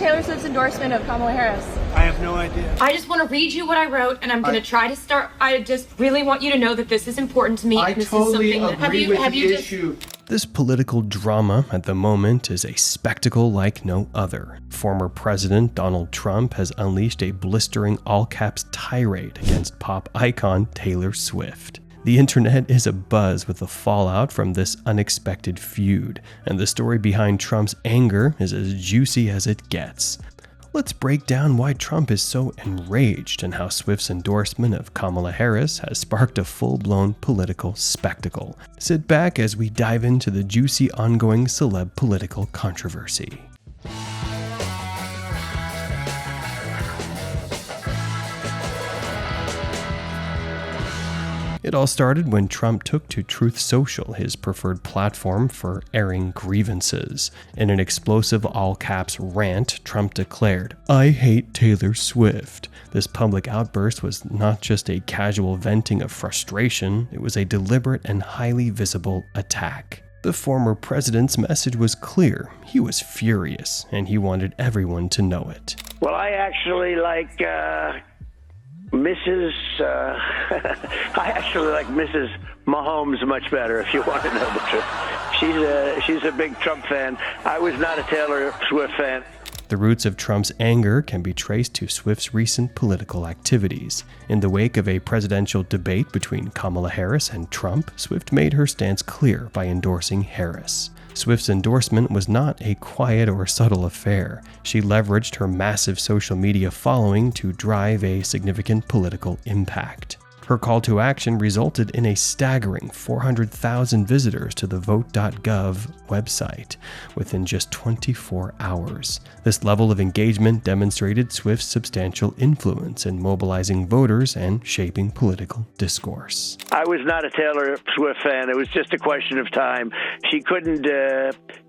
Taylor Swift's endorsement of Kamala Harris? I have no idea. I just want to read you what I wrote, and I'm going to try to start. I just really want you to know that this is important to me. I and this totally is something agree with the issue. This political drama at the moment is a spectacle like no other. Former President Donald Trump has unleashed a blistering all-caps tirade against pop icon Taylor Swift. The internet is abuzz with the fallout from this unexpected feud, and the story behind Trump's anger is as juicy as it gets. Let's break down why Trump is so enraged and how Swift's endorsement of Kamala Harris has sparked a full-blown political spectacle. Sit back as we dive into the juicy ongoing celeb political controversy. It all started when Trump took to Truth Social, his preferred platform for airing grievances. In an explosive all-caps rant, Trump declared, "I hate Taylor Swift." This public outburst was not just a casual venting of frustration, it was a deliberate and highly visible attack. The former president's message was clear. He was furious, and he wanted everyone to know it. Well, I actually like I actually like Mrs. Mahomes much better, if you want to know the truth. She's a big Trump fan. I was not a Taylor Swift fan. The roots of Trump's anger can be traced to Swift's recent political activities. In the wake of a presidential debate between Kamala Harris and Trump, Swift made her stance clear by endorsing Harris. Swift's endorsement was not a quiet or subtle affair. She leveraged her massive social media following to drive a significant political impact. Her call to action resulted in a staggering 400,000 visitors to the vote.gov website within just 24 hours. This level of engagement demonstrated Swift's substantial influence in mobilizing voters and shaping political discourse. I was not a Taylor Swift fan. It was just a question of time.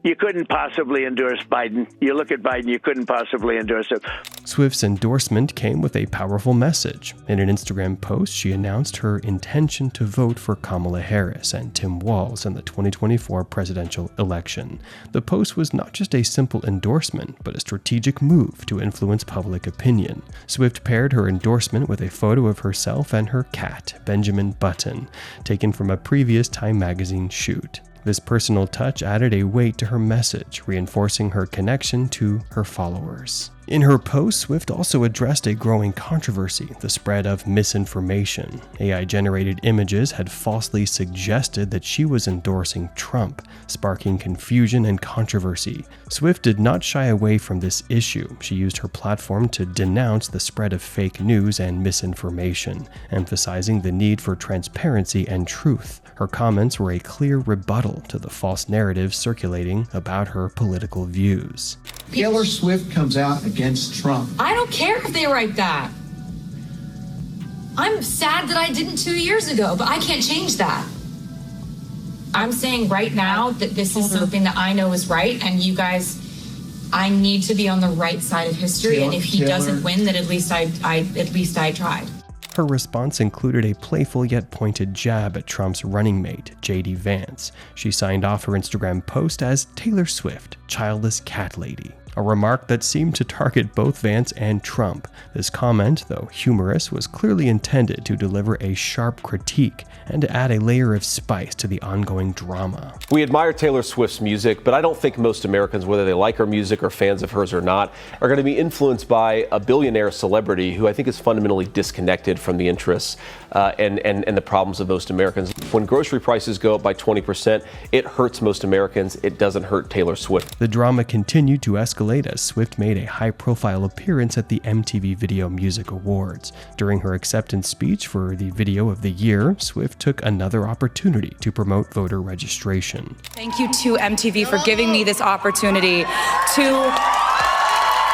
You couldn't possibly endorse Biden. You look at Biden, you couldn't possibly endorse him. Swift's endorsement came with a powerful message. In an Instagram post, she announced her intention to vote for Kamala Harris and Tim Walz in the 2024 presidential election. The post was not just a simple endorsement, but a strategic move to influence public opinion. Swift paired her endorsement with a photo of herself and her cat, Benjamin Button, taken from a previous Time magazine shoot. This personal touch added a weight to her message, reinforcing her connection to her followers. In her post, Swift also addressed a growing controversy, the spread of misinformation. AI-generated images had falsely suggested that she was endorsing Trump, sparking confusion and controversy. Swift did not shy away from this issue. She used her platform to denounce the spread of fake news and misinformation, emphasizing the need for transparency and truth. Her comments were a clear rebuttal to the false narratives circulating about her political views. Taylor Swift comes out against Trump. I don't care if they write that. I'm sad that I didn't 2 years ago, but I can't change that. I'm saying right now that this is something that I know is right, and you guys, I need to be on the right side of history. And if he doesn't win, then at least I tried. Her response included a playful yet pointed jab at Trump's running mate, J.D. Vance. She signed off her Instagram post as Taylor Swift, childless cat lady, a remark that seemed to target both Vance and Trump. This comment, though humorous, was clearly intended to deliver a sharp critique and to add a layer of spice to the ongoing drama. We admire Taylor Swift's music, but I don't think most Americans, whether they like her music or fans of hers or not, are going to be influenced by a billionaire celebrity who I think is fundamentally disconnected from the interests and the problems of most Americans. When grocery prices go up by 20%, it hurts most Americans. It doesn't hurt Taylor Swift. The drama continued to escalate as Swift made a high-profile appearance at the MTV Video Music Awards. During her acceptance speech for the Video of the Year, Swift took another opportunity to promote voter registration. Thank you to MTV for giving me this opportunity to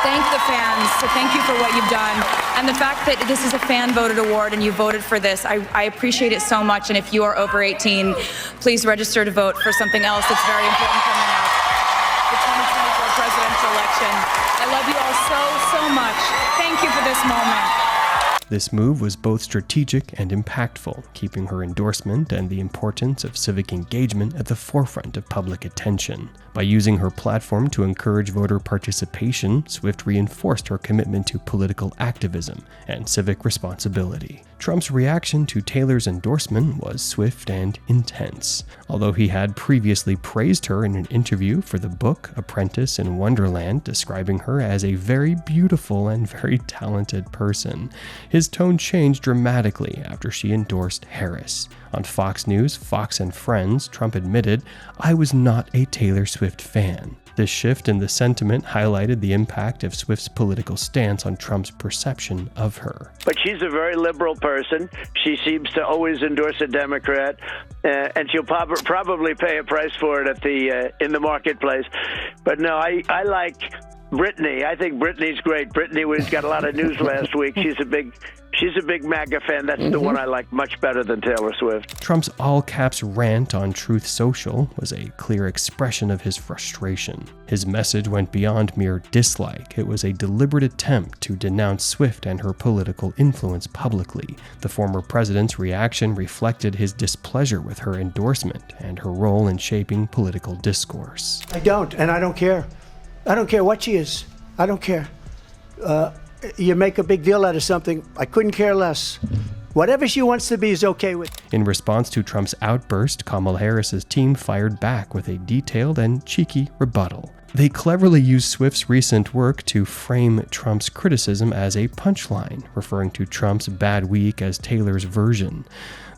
thank the fans, to thank you for what you've done. And the fact that this is a fan-voted award and you voted for this, I appreciate it so much. And if you are over 18, please register to vote for something else that's very important coming up, the 2024 presidential election. I love you all so much. Thank you for this moment. This move was both strategic and impactful, keeping her endorsement and the importance of civic engagement at the forefront of public attention. By using her platform to encourage voter participation, Swift reinforced her commitment to political activism and civic responsibility. Trump's reaction to Taylor's endorsement was swift and intense. Although he had previously praised her in an interview for the book Apprentice in Wonderland, describing her as a very beautiful and very talented person, his tone changed dramatically after she endorsed Harris. On Fox News, Fox and Friends, Trump admitted, "I was not a Taylor Swift fan." This shift in the sentiment highlighted the impact of Swift's political stance on Trump's perception of her. But she's a very liberal person. She seems to always endorse a Democrat, and she'll probably pay a price for it at in the marketplace. But no, I like Brittany. I think Brittany's great. Brittany got a lot of news last week. She's a big MAGA fan. That's the one I like much better than Taylor Swift. Trump's all-caps rant on Truth Social was a clear expression of his frustration. His message went beyond mere dislike. It was a deliberate attempt to denounce Swift and her political influence publicly. The former president's reaction reflected his displeasure with her endorsement and her role in shaping political discourse. I don't, and I don't care. I don't care what she is. I don't care. You make a big deal out of something, I couldn't care less. Whatever she wants to be is okay with. In response to Trump's outburst, Kamala Harris's team fired back with a detailed and cheeky rebuttal. They cleverly used Swift's recent work to frame Trump's criticism as a punchline, referring to Trump's bad week as Taylor's version.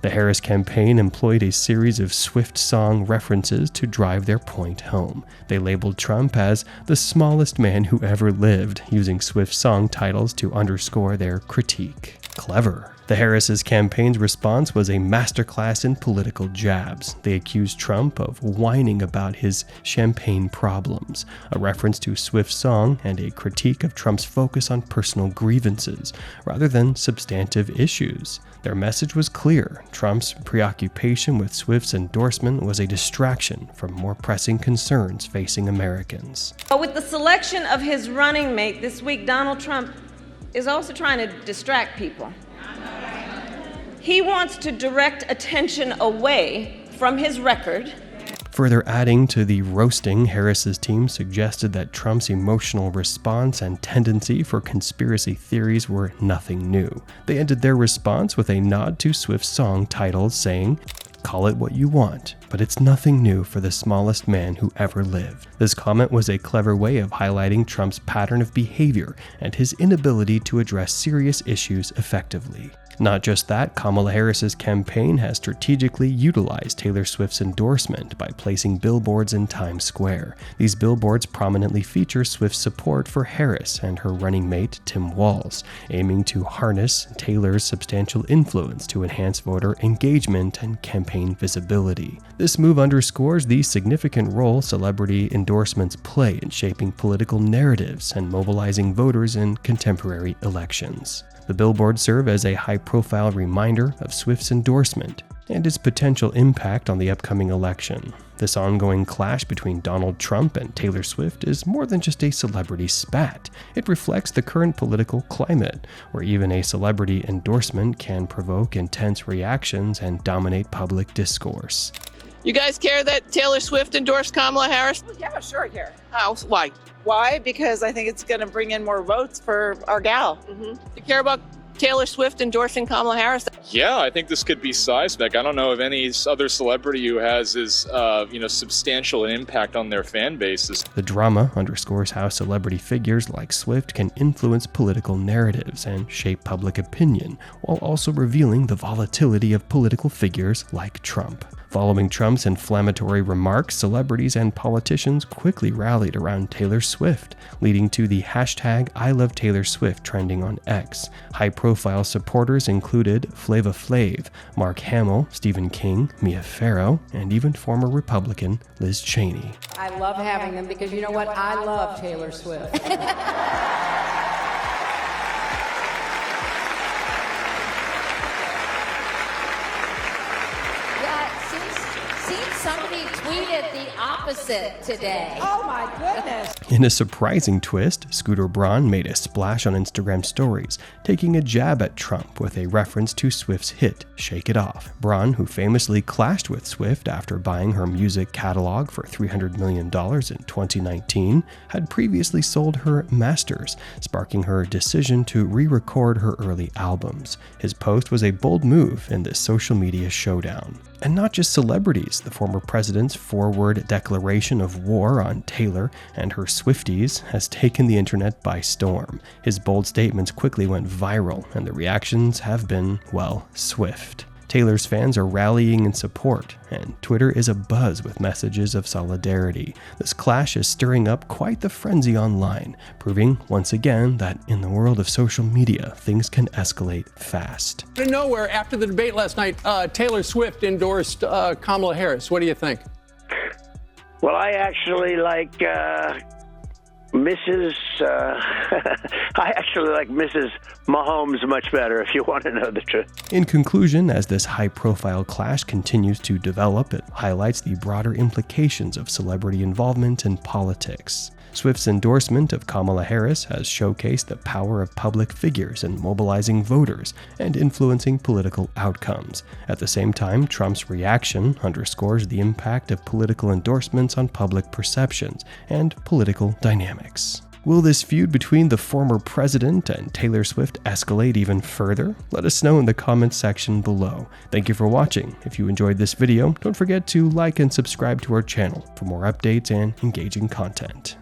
The Harris campaign employed a series of Swift song references to drive their point home. They labeled Trump as the smallest man who ever lived, using Swift song titles to underscore their critique. Clever. The Harris's campaign's response was a masterclass in political jabs. They accused Trump of whining about his champagne problems, a reference to Swift's song and a critique of Trump's focus on personal grievances rather than substantive issues. Their message was clear. Trump's preoccupation with Swift's endorsement was a distraction from more pressing concerns facing Americans. With the selection of his running mate this week, Donald Trump is also trying to distract people. He wants to direct attention away from his record. Further adding to the roasting, Harris's team suggested that Trump's emotional response and tendency for conspiracy theories were nothing new. They ended their response with a nod to Swift's song titled saying, "Call it what you want, but it's nothing new for the smallest man who ever lived." This comment was a clever way of highlighting Trump's pattern of behavior and his inability to address serious issues effectively. Not just that, Kamala Harris's campaign has strategically utilized Taylor Swift's endorsement by placing billboards in Times Square. These billboards prominently feature Swift's support for Harris and her running mate, Tim Walz, aiming to harness Taylor's substantial influence to enhance voter engagement and campaign visibility. This move underscores the significant role celebrity endorsements play in shaping political narratives and mobilizing voters in contemporary elections. The billboards serve as a high-profile reminder of Swift's endorsement and its potential impact on the upcoming election. This ongoing clash between Donald Trump and Taylor Swift is more than just a celebrity spat. It reflects the current political climate, where even a celebrity endorsement can provoke intense reactions and dominate public discourse. You guys care that Taylor Swift endorsed Kamala Harris? Yeah, sure I care. How? Why? Why? Because I think it's going to bring in more votes for our gal. You care about Taylor Swift endorsing Kamala Harris? Yeah, I think this could be seismic. I don't know of any other celebrity who has as substantial an impact on their fan bases. The drama underscores how celebrity figures like Swift can influence political narratives and shape public opinion, while also revealing the volatility of political figures like Trump. Following Trump's inflammatory remarks, celebrities and politicians quickly rallied around Taylor Swift, leading to the hashtag #ILoveTaylorSwift trending on X. High-profile supporters included Flava Flav, Mark Hamill, Stephen King, Mia Farrow, and even former Republican Liz Cheney. I love having them because you know what? I love Taylor Swift. somebody tweeted the opposite today. Oh my goodness. In a surprising twist, Scooter Braun made a splash on Instagram stories, taking a jab at Trump with a reference to Swift's hit, Shake It Off. Braun, who famously clashed with Swift after buying her music catalog for $300 million in 2019, had previously sold her masters, sparking her decision to re-record her early albums. His post was a bold move in this social media showdown. And not just celebrities, the former president's forward declaration of war on Taylor and her Swifties has taken the internet by storm. His bold statements quickly went viral, and the reactions have been, well, swift. Taylor's fans are rallying in support, and Twitter is abuzz with messages of solidarity. This clash is stirring up quite the frenzy online, proving once again that in the world of social media, things can escalate fast. Out of nowhere, after the debate last night, Taylor Swift endorsed Kamala Harris. What do you think? Well, I actually like Mrs. I actually like Mrs. Mahomes much better, if you want to know the truth. In conclusion, as this high-profile clash continues to develop, it highlights the broader implications of celebrity involvement in politics. Swift's endorsement of Kamala Harris has showcased the power of public figures in mobilizing voters and influencing political outcomes. At the same time, Trump's reaction underscores the impact of political endorsements on public perceptions and political dynamics. Will this feud between the former president and Taylor Swift escalate even further? Let us know in the comments section below. Thank you for watching. If you enjoyed this video, don't forget to like and subscribe to our channel for more updates and engaging content.